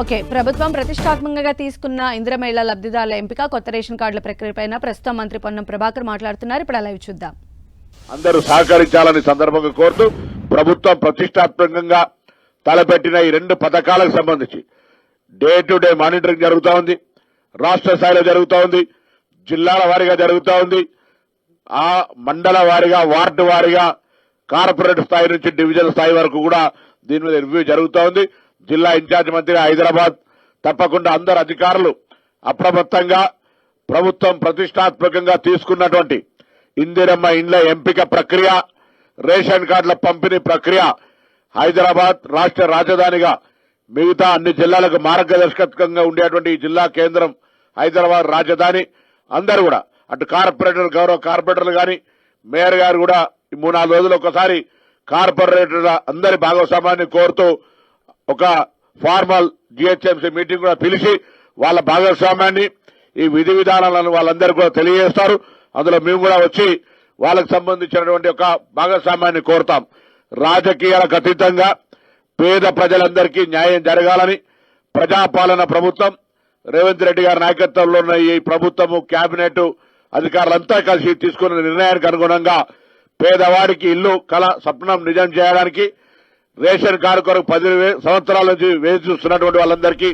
Okay, ప్రభుత్వం ప్రతిష్టాత్మకంగా తీసుకున్న ఇందిరమ్మ ఇళ్ల లబ్ధిదారుల ఎంపిక కొత్త రేషన్ కార్డుల ప్రక్రియపైన ప్రస్తుతం మంత్రి పొన్నం ప్రభాకర్ మాట్లాడుతున్నారు. ఇప్పుడు లైవ్ చూద్దాం. అందరూ సహకరించాలని సందర్భంగా కోరుతూ ప్రభుత్వం ప్రతిష్టాత్మకంగా తలపెట్టిన ఈ 2 పథకాలకు సంబంధించి డే టు డే మానిటరింగ్ జరుగుతూ ఉంది. రాష్ట్ర స్థాయిలో జరుగుతూ ఉంది, జిల్లాల వారీగా జరుగుతూ ఉంది, ఆ మండల వారీగా, వార్డు వారీగా, కార్పొరేట్ స్థాయి నుంచి డివిజన్ స్థాయి వరకు కూడా దీని మీద రివ్యూ జరుగుతూ ఉంది. జిల్లా ఇన్ఛార్జ్ మంత్రి హైదరాబాద్ తప్పకుండా అందరు అధికారులు అప్రమత్తంగా ప్రభుత్వం ప్రతిష్టాత్మకంగా తీసుకున్నటువంటి ఇందిరమ్మ ఇండ్ల ఎంపిక ప్రక్రియ, రేషన్ కార్డుల పంపిణీ ప్రక్రియ హైదరాబాద్ రాష్ట్ర రాజధానిగా మిగతా అన్ని జిల్లాలకు మార్గదర్శకత్వంగా ఉండేటువంటి ఈ జిల్లా కేంద్రం హైదరాబాద్ రాజధాని అందరూ కూడా అటు కార్పొరేటర్, గౌరవ కార్పొరేటర్లు కానీ మేయర్ గారు కూడా ఈ 3-4 రోజులు ఒకసారి కార్పొరేటర్ల అందరి భాగస్వామ్యాన్ని కోరుతూ ఒక ఫార్మల్ జిహెచ్ఎంసీ మీటింగ్ కూడా పిలిచి వాళ్ళ భాగస్వామ్యాన్ని, ఈ విధి విధానాలను వాళ్ళందరూ కూడా తెలియజేస్తారు. అందులో మేము కూడా వచ్చి వాళ్ళకు సంబంధించినటువంటి ఒక భాగస్వామ్యాన్ని కోరుతాం. రాజకీయాలకు అతీతంగా పేద ప్రజలందరికీ న్యాయం జరగాలని ప్రజాపాలన ప్రభుత్వం రేవంత్ రెడ్డి గారి నాయకత్వంలో ఉన్న ఈ ప్రభుత్వము, కేబినెట్ అధికారులంతా కలిసి తీసుకున్న నిర్ణయానికి అనుగుణంగా పేదవాడికి ఇల్లు కళ స్వప్నం నిజం చేయడానికి రేషన్ కార్డు కొరకు 10 సంవత్సరాల నుంచి వేచి చూస్తున్నటువంటి వాళ్ళందరికీ